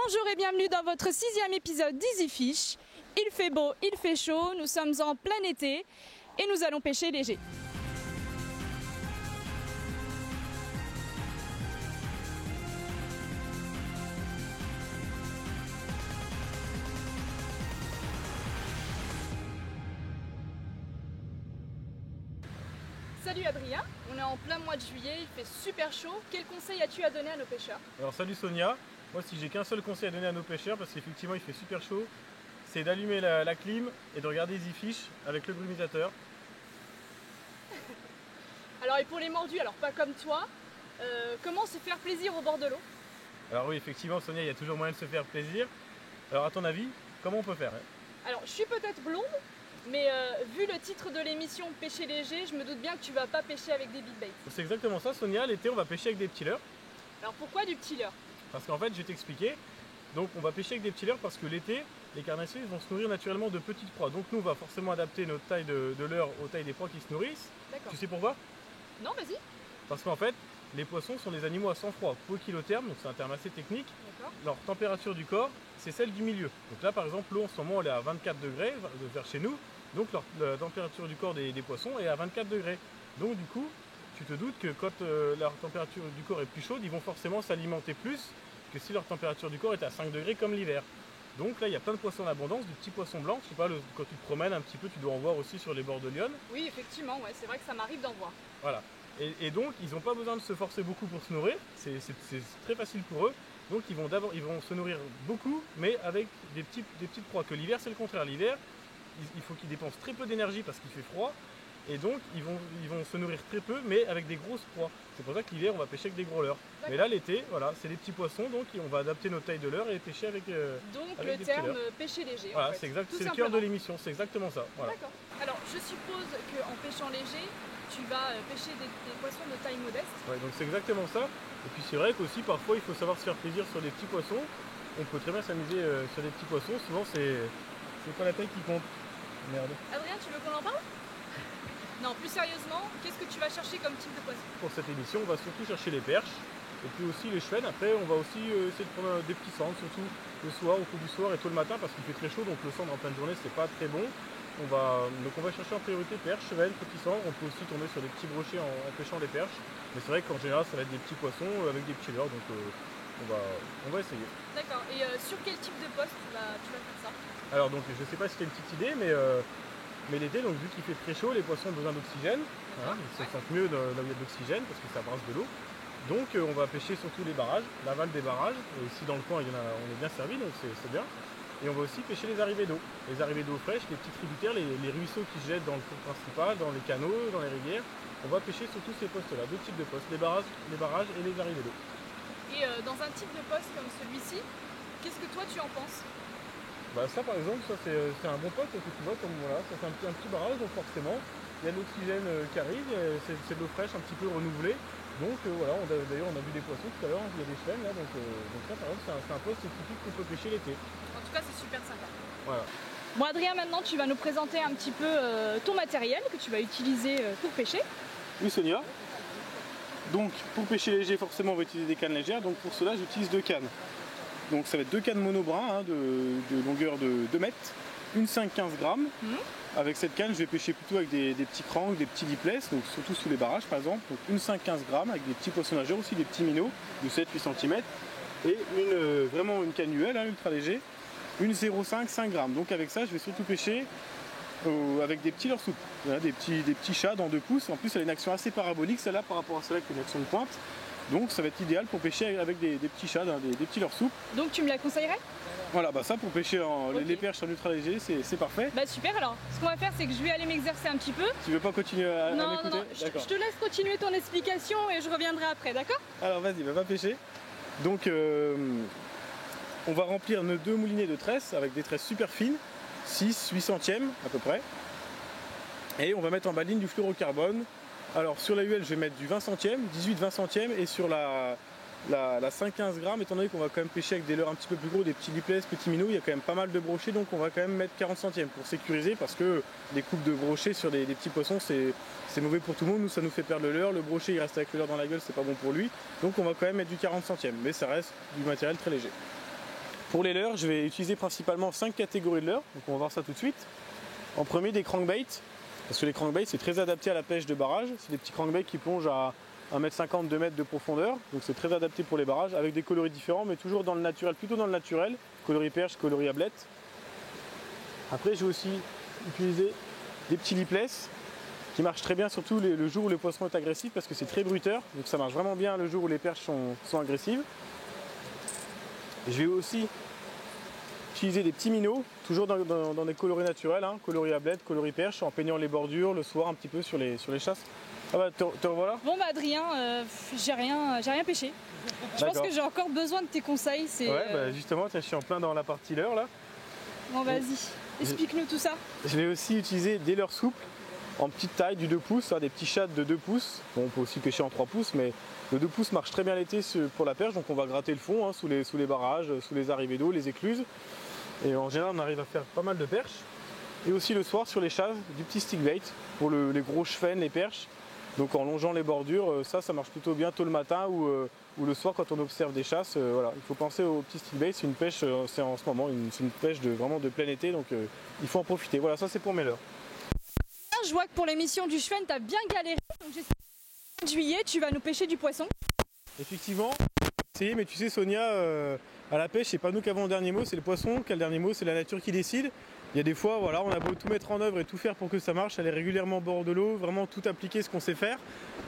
Bonjour et bienvenue dans votre 6e épisode d'Easy Fish. Il fait beau, il fait chaud, nous sommes en plein été et nous allons pêcher léger. Salut Adrien, on est en plein mois de juillet, il fait super chaud. Quel conseil as-tu à donner à nos pêcheurs? Alors salut Sonia, moi si j'ai qu'un seul conseil à donner à nos pêcheurs, parce qu'effectivement il fait super chaud, c'est d'allumer la clim et de regarder Easy Fish avec le brumisateur. Alors et pour les mordus, alors pas comme toi, comment se faire plaisir au bord de l'eau? Alors oui effectivement Sonia, il y a toujours moyen de se faire plaisir. Alors à ton avis, comment on peut faire Alors je suis peut-être blonde, mais vu le titre de l'émission Pêcher léger, je me doute bien que tu vas pas pêcher avec des big baits. C'est exactement ça Sonia, l'été on va pêcher avec des petits leurres. Alors pourquoi du petit leurre? Parce qu'en fait je vais t'expliquer, donc on va pêcher avec des petits leurres parce que l'été, les carnassiers vont se nourrir naturellement de petites proies. Donc nous on va forcément adapter notre taille de leurre aux tailles des proies qui se nourrissent. D'accord. Tu sais pourquoi? Non, vas-y. Parce qu'en fait, les poissons sont des animaux à sang froid, poikilothermes, donc c'est un terme assez technique. D'accord. Leur température du corps, c'est celle du milieu. Donc là, par exemple, l'eau en ce moment, elle est à 24 degrés vers chez nous. Donc la température du corps des poissons est à 24 degrés. Donc du coup, tu te doutes que quand leur température du corps est plus chaude, ils vont forcément s'alimenter plus que si leur température du corps est à 5 degrés comme l'hiver. Donc là, il y a plein de poissons en abondance, du petits poissons blancs. Je sais pas, quand tu te promènes un petit peu, tu dois en voir aussi sur les bords de Lyon. Oui, effectivement, ouais, c'est vrai que ça m'arrive d'en voir. Voilà. Et donc, ils n'ont pas besoin de se forcer beaucoup pour se nourrir. C'est très facile pour eux. Donc, ils vont se nourrir beaucoup, mais avec des petites proies. Que l'hiver, c'est le contraire. L'hiver, il faut qu'ils dépensent très peu d'énergie parce qu'il fait froid. Et donc, ils vont se nourrir très peu, mais avec des grosses proies. C'est pour ça que l'hiver, on va pêcher avec des gros leurres. Mais là, l'été, voilà, c'est des petits poissons. Donc, on va adapter nos tailles de leurres et pêcher avec. Donc, avec le terme pêcher léger. Voilà, en fait. c'est le cœur de l'émission. C'est exactement ça. Voilà. D'accord. Alors, je suppose qu'en pêchant léger, tu vas pêcher des poissons de taille modeste. Ouais, donc c'est exactement ça. Et puis c'est vrai qu'aussi parfois il faut savoir se faire plaisir sur des petits poissons. On peut très bien s'amuser sur des petits poissons. Souvent c'est pas la taille qui compte. Merde. Adrien, tu veux qu'on en parle? Non, plus sérieusement, qu'est-ce que tu vas chercher comme type de poisson? Pour cette émission, on va surtout chercher les perches et puis aussi les chevens. Après, on va aussi essayer de prendre des petits cendres, surtout le soir, au coup du soir et tôt le matin parce qu'il fait très chaud. Donc le cendre en pleine journée, c'est pas très bon. Donc on va chercher en priorité perches, chevens, petits cendres. On peut aussi tomber sur des petits brochets en pêchant les perches. Mais c'est vrai qu'en général, ça va être des petits poissons avec des petits leurres. Donc on va essayer. D'accord. Et sur quel type de poste tu vas faire ça? Alors donc je sais pas si tu as une petite idée, mais l'été, donc vu qu'il fait très chaud, les poissons ont besoin d'oxygène. Hein, ils se sentent mieux là où il y a de l'oxygène parce que ça brasse de l'eau. Donc on va pêcher surtout les barrages, l'aval des barrages. Et ici dans le coin, on est bien servi, donc c'est bien. Et on va aussi pêcher les arrivées d'eau. Les arrivées d'eau fraîche, les petits tributaires, les ruisseaux qui se jettent dans le cours principal, dans les canaux, dans les rivières. On va pêcher sur tous ces postes-là, deux types de postes, les barrages et les arrivées d'eau. Et dans un type de poste comme celui-ci, qu'est-ce que toi tu en penses? Bah ça par exemple, ça c'est un bon poste que tu vois, comme voilà, ça c'est un petit barrage, donc forcément il y a de l'oxygène qui arrive, c'est de l'eau fraîche un petit peu renouvelée. Donc voilà, d'ailleurs on a vu des poissons tout à l'heure, il y a des chevens là, donc ça par exemple c'est un poste typique qu'on peut pêcher l'été. En tout cas c'est super sympa. Voilà. Bon Adrien, maintenant tu vas nous présenter un petit peu ton matériel que tu vas utiliser pour pêcher. Oui Sonia. Donc pour pêcher léger forcément on va utiliser des cannes légères, donc pour cela j'utilise deux cannes. Donc ça va être deux cannes monobrins de longueur de 2 mètres, une 5-15 grammes. Avec cette canne je vais pêcher plutôt avec des petits cranks, des petits lipless, donc surtout sous les barrages par exemple. Donc une 5-15 grammes avec des petits poissons nageurs, aussi des petits minots de 7-8 cm. Et vraiment une canne UL, ultra léger, une 0,5 grammes. Donc avec ça je vais surtout pêcher avec des petits leurres souples, voilà, des petits chats dans 2 pouces. En plus elle a une action assez parabolique celle-là par rapport à celle-là qui a une action de pointe. Donc ça va être idéal pour pêcher avec des petits chats, des petits leurres souples. Donc tu me la conseillerais? Voilà, bah ça pour pêcher les perches en ultra léger, c'est parfait. Bah super, alors ce qu'on va faire c'est que je vais aller m'exercer un petit peu. Tu veux pas continuer à m'écouter? Non, je te laisse continuer ton explication et je reviendrai après, d'accord? Alors vas-y, va pêcher. Donc on va remplir nos 2 moulinets de tresses avec des tresses super fines, 6-8 centièmes à peu près. Et on va mettre en baline du fluorocarbone. Alors sur la UL je vais mettre du 20 centièmes, 18-20 centièmes, et sur la 5-15 grammes, étant donné qu'on va quand même pêcher avec des leurres un petit peu plus gros, des petits lipless, petits minots, il y a quand même pas mal de brochets, donc on va quand même mettre 40 centièmes pour sécuriser, parce que les coupes de brochets sur des petits poissons c'est mauvais pour tout le monde, nous ça nous fait perdre le leurre, le brochet il reste avec le leurre dans la gueule, c'est pas bon pour lui, donc on va quand même mettre du 40 centièmes, mais ça reste du matériel très léger. Pour les leurres, je vais utiliser principalement 5 catégories de leurres, donc on va voir ça tout de suite. En premier, des crankbaits, parce que les crankbaits c'est très adapté à la pêche de barrage. C'est des petits crankbaits qui plongent à 1,50 m, 2 m de profondeur, donc c'est très adapté pour les barrages, avec des coloris différents, mais toujours dans le naturel, plutôt dans le naturel, coloris perche, coloris ablette. Après, je vais aussi utiliser des petits lipless, qui marchent très bien, surtout le jour où le poisson est agressif, parce que c'est très bruteur, donc ça marche vraiment bien le jour où les perches sont agressives. Je vais aussi utiliser des petits minots, toujours dans des coloris naturels, hein, coloris ablette, coloris perche, en peignant les bordures le soir un petit peu sur les chasses. Ah bah te revoilà. Bon bah Adrien, j'ai rien pêché. Je pense que j'ai encore besoin de tes conseils. Ouais, bah justement, tiens, je suis en plein dans la partie leurre là. Bon vas-y, explique-nous tout ça. Je vais aussi utiliser des leurres souples, en petite taille, du 2 pouces, hein, des petits shad de 2 pouces. Bon, on peut aussi pêcher en 3 pouces, mais le 2 pouces marche très bien l'été pour la perche, donc on va gratter le fond, hein, sous les barrages, sous les arrivées d'eau, les écluses. Et en général, on arrive à faire pas mal de perches. Et aussi le soir, sur les chaves, du petit stick bait pour les gros chevens, les perches. Donc en longeant les bordures, ça marche plutôt bien tôt le matin ou le soir quand on observe des chasses. Voilà. Il faut penser au petit stick bait, c'est une pêche, c'est en ce moment, c'est une pêche vraiment de plein été, donc il faut en profiter. Voilà, ça c'est pour mes leurres. Je vois que pour l'émission du Schwen, tu as bien galéré, donc j'espère que le 4 juillet, tu vas nous pêcher du poisson. Effectivement, mais tu sais Sonia, à la pêche, c'est pas nous qui avons le dernier mot, c'est le poisson qui a le dernier mot, c'est la nature qui décide. Il y a des fois, voilà, on a beau tout mettre en œuvre et tout faire pour que ça marche, aller régulièrement au bord de l'eau, vraiment tout appliquer ce qu'on sait faire.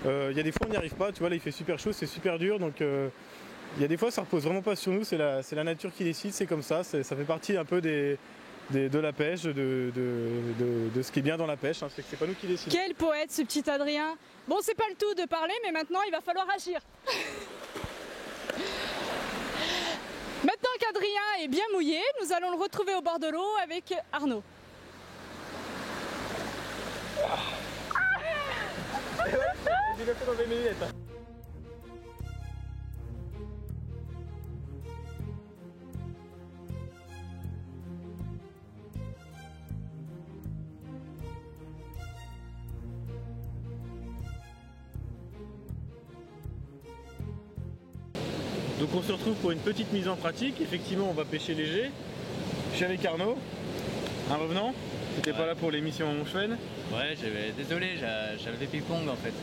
Il y a des fois on n'y arrive pas, tu vois là il fait super chaud, c'est super dur, donc il y a des fois ça repose vraiment pas sur nous, c'est la nature qui décide, c'est comme ça fait partie un peu de la pêche, de ce qui est bien dans la pêche, hein, c'est pas nous qui décidons. Quel poète ce petit Adrien. Bon, c'est pas le tout de parler, mais maintenant il va falloir agir. Maintenant qu'Adrien est bien mouillé, nous allons le retrouver au bord de l'eau avec Arnaud. Donc on se retrouve pour une petite mise en pratique. Effectivement, on va pêcher léger. Je suis avec Arnaud, un revenant. T'étais pas là pour l'émission Schwen. Ouais, désolé, j'avais des ping-pong en fait.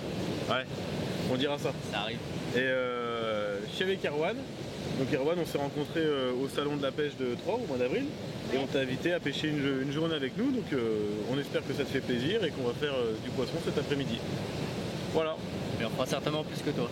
Ouais, on dira ça. Ça arrive. Et je suis avec Erwan. Donc Erwan, on s'est rencontrés au salon de la pêche de Troyes au mois d'avril. Et on t'a invité à pêcher une journée avec nous. Donc on espère que ça te fait plaisir et qu'on va faire du poisson cet après-midi. Voilà. Mais on fera certainement plus que toi.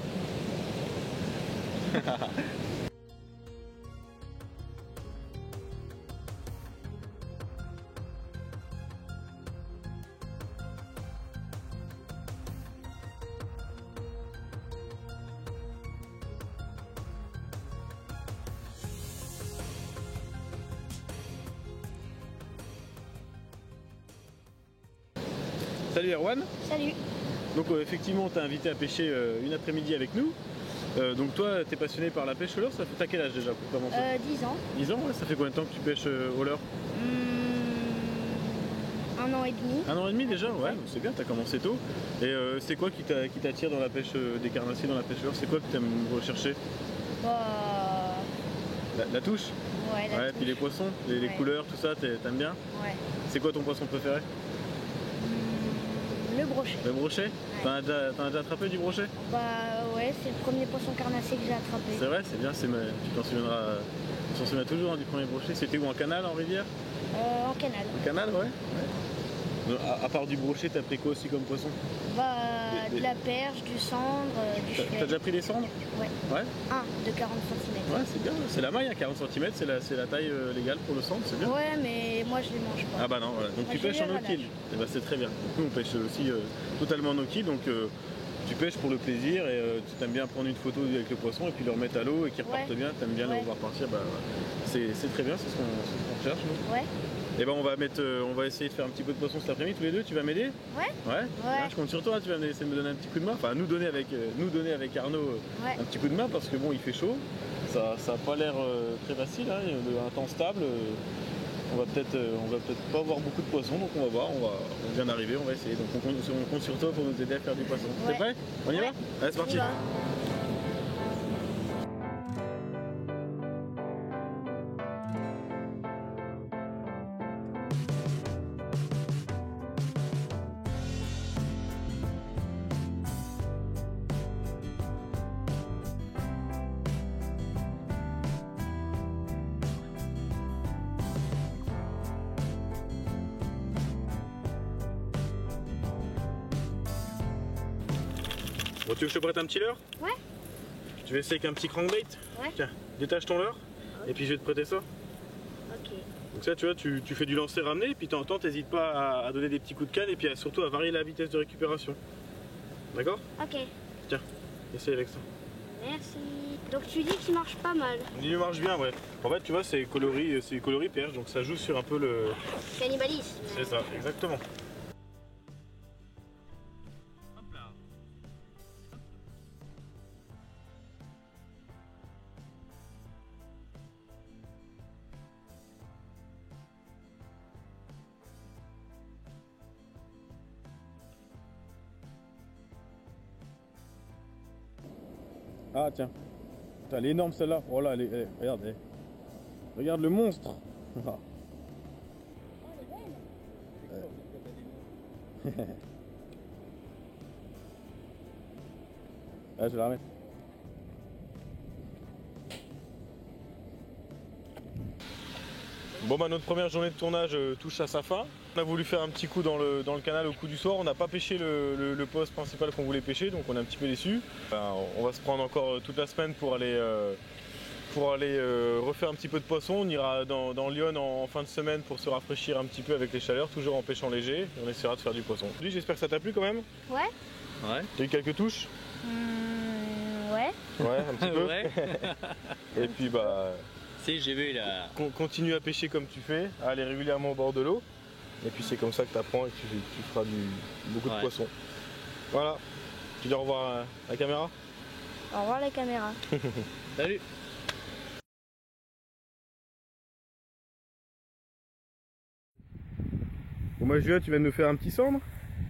Salut Erwan. Salut. Donc effectivement on t'a invité à pêcher une après-midi avec nous. Donc toi t'es passionné par la pêche au leurre, t'as quel âge déjà pour commencer? 10 ans. 10 ans, ouais, ça fait combien de temps que tu pêches au leurre? 1 an et demi. 1 an et demi déjà, ouais, c'est bien, t'as commencé tôt. Et c'est quoi qui t'attire dans la pêche des carnassiers, dans la pêche au leurre? C'est quoi que tu aimes rechercher? Bah... La touche? Ouais, ouais, puis les poissons, les couleurs, tout ça, t'aimes bien? Ouais. C'est quoi ton poisson préféré? Le brochet. Le brochet? Ouais. T'en as déjà attrapé du brochet? Bah ouais, c'est le premier poisson carnassier que j'ai attrapé. C'est vrai, c'est bien, tu t'en souviendras, tu t'en souviens toujours hein, du premier brochet. C'était où, en canal, en rivière? En canal. En canal, ouais. À part du brochet, t'as pris quoi aussi comme poisson? Bah de la perche, du cendre, du T'as chevet. déjà pris des cendres? Ouais. Ouais. Un de 40 cm. Ouais, c'est bien, c'est la maille, hein, 40 cm, c'est la taille légale pour le cendre, c'est bien. Ouais, mais moi je les mange pas. Ah bah non, voilà. Donc Moi, tu je pêches les en relâche. no-kill. Et bah c'est très bien. Donc, nous on pêche aussi totalement en no-kill, donc tu pêches pour le plaisir et tu aimes bien prendre une photo avec le poisson et puis le remettre à l'eau et qu'il reparte bien, t'aimes bien le voir partir, bah c'est très bien, c'est ce qu'on recherche nous. Ouais. Et ben on va essayer de faire un petit peu de poisson cet après-midi tous les deux, tu vas m'aider? Ouais. Ouais. Là, je compte sur toi, tu vas essayer de me donner un petit coup de main, enfin nous donner avec Arnaud un petit coup de main parce que bon il fait chaud, ça a pas l'air très facile, hein, un temps stable, on va peut-être pas avoir beaucoup de poissons, donc on va voir, on vient d'arriver, on va essayer, donc on compte sur toi pour nous aider à faire du poisson. Ouais. T'es prêt? On y va? Allez c'est parti. On y va. Bon, tu veux que je te prête un petit leurre? Ouais. Tu veux essayer avec un petit crankbait? Ouais. Tiens, détache ton leurre, et puis je vais te prêter ça. Ok. Donc ça, tu vois, tu fais du lancer ramener, et puis de temps en temps, t'hésites pas à donner des petits coups de canne, et puis surtout à varier la vitesse de récupération. D'accord? Ok. Tiens, essaye avec ça. Merci. Donc tu dis qu'il marche pas mal. Il marche bien, ouais. En fait, tu vois, c'est coloris perche, donc ça joue sur un peu le... Cannibalisme. C'est ça, exactement. Hop là. Ah tiens, elle est énorme celle-là. Oh là, regarde, regarde le monstre. Ah. Ah, je vais la remettre. Bon bah notre première journée de tournage touche à sa fin. On a voulu faire un petit coup dans le canal au coup du soir. On n'a pas pêché le poste principal qu'on voulait pêcher, donc on est un petit peu déçus. On va se prendre encore toute la semaine pour aller refaire un petit peu de poisson. On ira dans Lyon en fin de semaine pour se rafraîchir un petit peu avec les chaleurs, toujours en pêchant léger. Et on essaiera de faire du poisson. J'espère que ça t'a plu quand même. Ouais. Ouais. T'as eu quelques touches? Ouais. Ouais, un petit peu. Ouais. Et puis bah... Si, j'ai vu là. Continue à pêcher comme tu fais, à aller régulièrement au bord de l'eau. Et puis c'est comme ça que tu apprends et que tu feras beaucoup de poissons. Voilà. Tu dis au revoir à la caméra? Au revoir la caméra. Salut. Bon bah Julia, tu vas nous faire un petit cendre.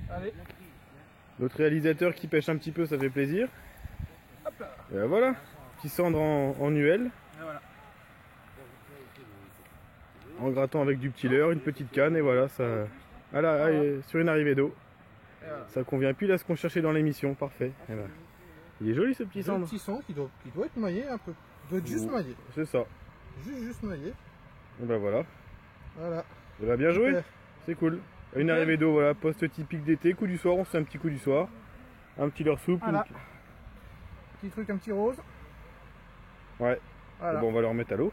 Allez. Notre réalisateur qui pêche un petit peu, ça fait plaisir. Hop là. Et ben voilà, petit cendre en UL. Et voilà. En grattant avec du petit leurre, une petite canne et voilà, ça... Voilà, sur une arrivée d'eau. Voilà. Ça convient pile à ce qu'on cherchait dans l'émission, parfait. Et voilà. Il est joli ce petit Le cendre. petit son qui doit être noyé un peu. Il doit être juste noyé. C'est ça. Juste noyé. Et ben voilà. Voilà. Et ben bien joué. Super. C'est cool. Une arrivée d'eau, voilà, poste typique d'été, coup du soir, on se fait un petit coup du soir. Un petit leurre souple. Voilà. Petit truc, un petit rose. Ouais. Voilà. Bon, on va le remettre à l'eau.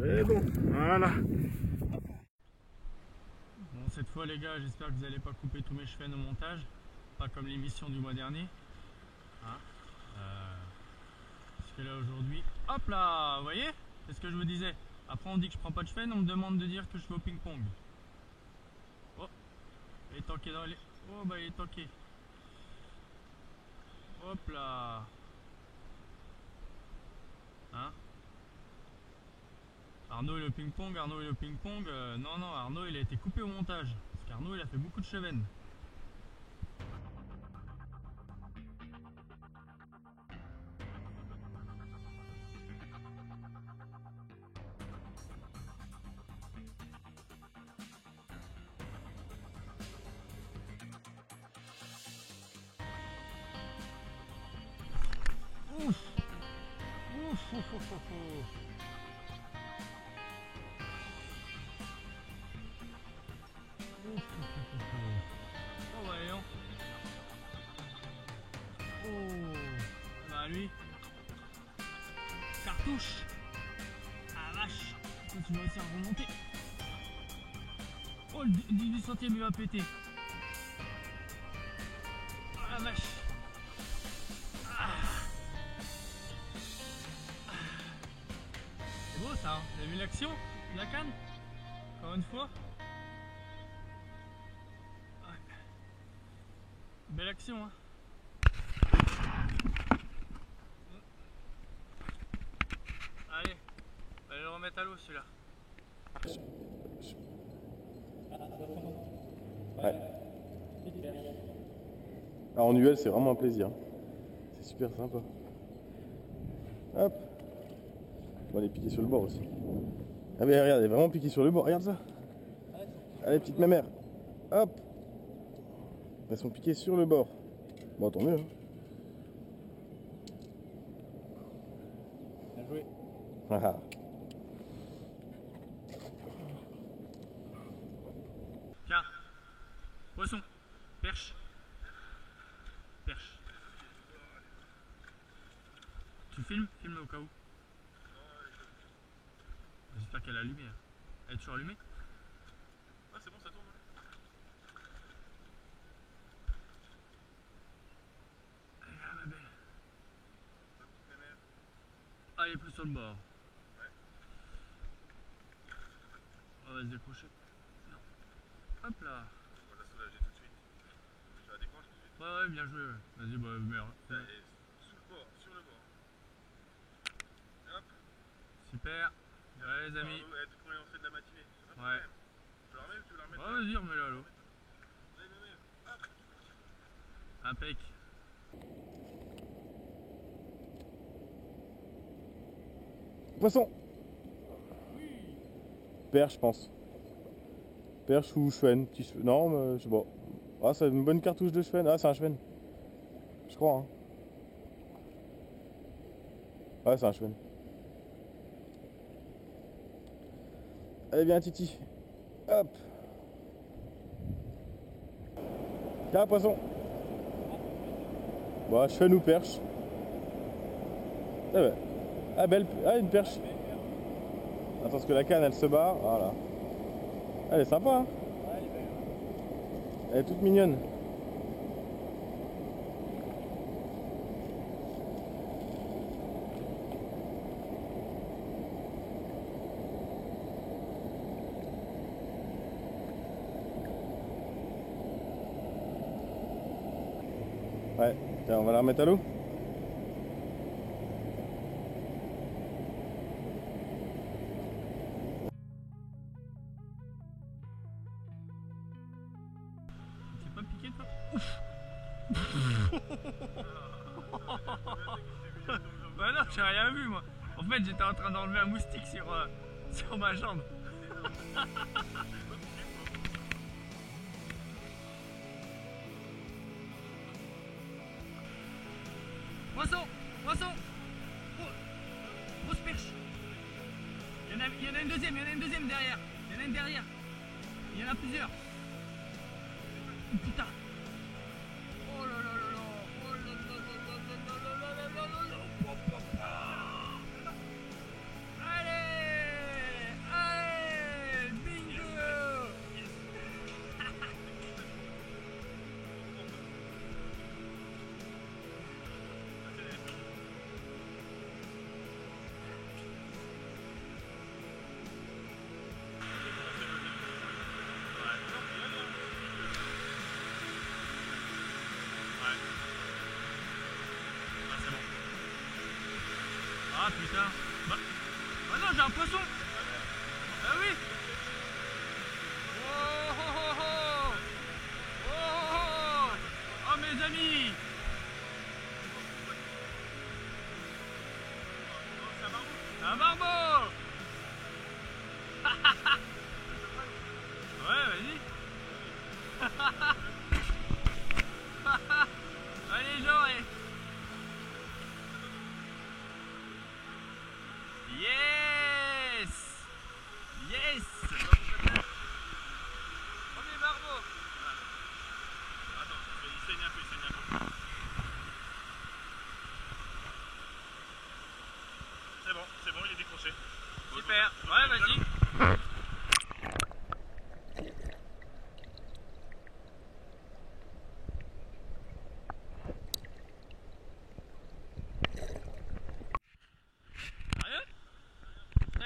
Et bon, voilà. Bon, cette fois les gars, j'espère que vous n'allez pas couper tous mes cheveux au montage, pas comme l'émission du mois dernier. Hein, parce que là aujourd'hui, hop là, vous voyez, c'est ce que je vous disais. Après on dit que je prends pas de cheveux, on me demande de dire que je fais au ping-pong. Oh, il est tanké dans les... Oh bah il est tanké. Hop là. Hein? Arnaud et le ping-pong, non, Arnaud il a été coupé au montage, parce qu'Arnaud il a fait beaucoup de chevennes. Ouf. Ouf, ouf, ouf, ouf, ouf. Oh bah non. Oh bah lui. Cartouche. Ah vache. Tu vas réussir à remonter. Oh le 18 centième il va péter. Oh la vache. C'est beau ça, hein. Vous avez vu l'action de la canne? Encore une fois. Belle action, hein. Allez, on va le remettre à l'eau celui-là. Ouais. Alors en UL, c'est vraiment un plaisir. C'est super sympa. Hop. On va les piquer sur le bord aussi. Ah mais regarde, elle est vraiment piquée sur le bord. Regarde ça. Allez, petite mamère. Hop. Elles sont piquées sur le bord. Bon, tant mieux. Hein. Bien joué. Ah. Tu filmes? Filme au cas où. J'espère qu'elle est allumée. Elle est toujours allumée? Ah c'est bon, ça tourne. Allez, là, ma belle. Ah, il est plus sur le bord. On va se décrocher. Non. Hop là. On va la soulager tout de suite. Je la décroche tout de suite. Ouais, bien joué. Ouais. Vas-y, bah merde. Là, elle est sous le bord, sur le bord. Hop. Super. Ouais, les amis. Elle est pour les lancer de la matinée. Ouais. Tu la remets ou tu veux la remettre? Ouais, vas-y, remets-la à l'eau. Impec. Poisson. Perche, je pense. Perche ou chevenne. Non, je sais pas. Ah, c'est une bonne cartouche de chevenne. Ah, c'est un chevenne. Je crois. Hein. Ouais, c'est un chevenne. Allez, viens, Titi. Hop. Tiens, poisson. Bon, chevenne ou perche. Ah, ouais. Ah, belle. Ah, une perche. Attends, parce que la canne elle se barre. Voilà. Elle est sympa. Hein, elle est toute mignonne. Ouais, tiens, on va la remettre à l'eau. Pas piqué toi? Bah non, j'ai rien vu moi. En fait, j'étais en train d'enlever un moustique sur ma jambe. Poisson! Poisson! Oh, grosse perche! Il y en a une deuxième derrière. Il y en a une derrière. Il y en a plusieurs. Oh, putain! Oh là là là là! Oh là là là là là là là là là là! Allez! Allez! Bingo! Ah putain. Bah non, j'ai un poisson. Ah oui. Oh oh oh oh. Oh oh oh. Oh mes amis. Un barbeau. Ouais, vas-y. Allez, genre. Yes! Yes! Premier barbeau! Attends, il saigne un peu, C'est bon, il est décroché. Super, ouais, vas-y.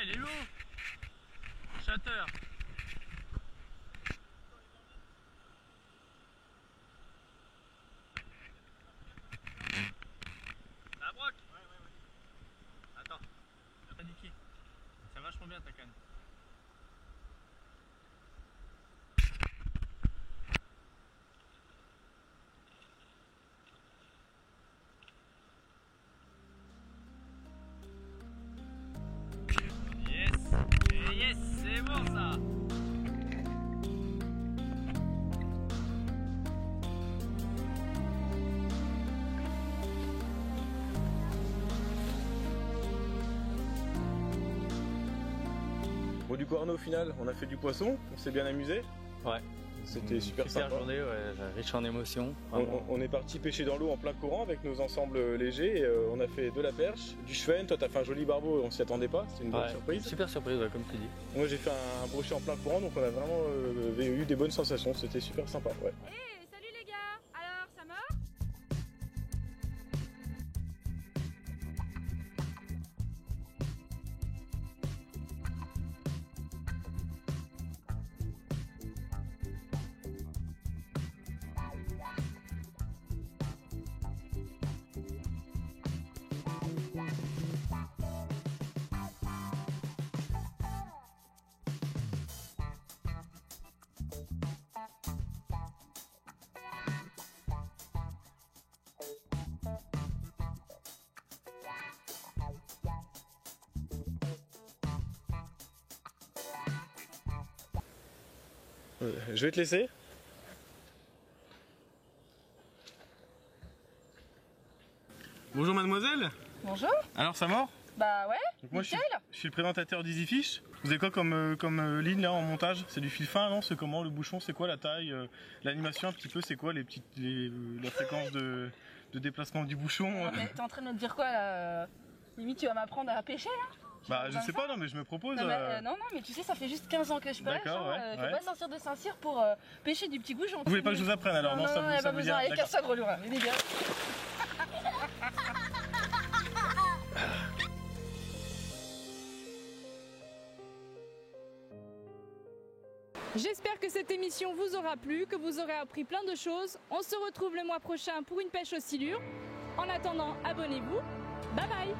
Il est lourd. Chateur. La broque. Ouais. Attends. T'as paniqué. C'est vachement bien ta canne. Yes, c'est bon ça. Bon, du coup Arnaud, au final, on a fait du poisson, on s'est bien amusé. Ouais. C'était super sympa. journée, ouais, riche en émotions. On est parti pêcher dans l'eau en plein courant avec nos ensembles légers. On a fait de la perche, du chevenne. Toi, t'as fait un joli barbeau, on s'y attendait pas. C'était une bonne surprise. Super surprise, comme tu dis. Moi, j'ai fait un brochet en plein courant, donc on a vraiment eu des bonnes sensations. C'était super sympa. Ouais. Hey, salut les gars. Alors, ça mord? Je vais te laisser. Bonjour mademoiselle. Bonjour. Alors ça mord? Bah ouais. Donc moi je suis le présentateur d'Easy Fish. Vous avez quoi comme ligne là en montage? C'est du fil fin, non? C'est comment le bouchon? C'est quoi la taille? L'animation un petit peu, c'est quoi la fréquence de déplacement du bouchon? T'es en train de me dire quoi là? Limite tu vas m'apprendre à pêcher là? Bah je sais pas, non mais je me propose. Non, mais tu sais, ça fait juste 15 ans que je pêche. D'accord, ouais, Faut pas sortir de Saint-Cyr pour pêcher du petit goujon. Vous voulez pas que je vous apprenne alors? Non, ça y a pas vous besoin, vient. allez, casse ça gros loin, les gars. J'espère que cette émission vous aura plu, que vous aurez appris plein de choses. On se retrouve le mois prochain pour une pêche aux silures. En attendant, abonnez-vous. Bye bye.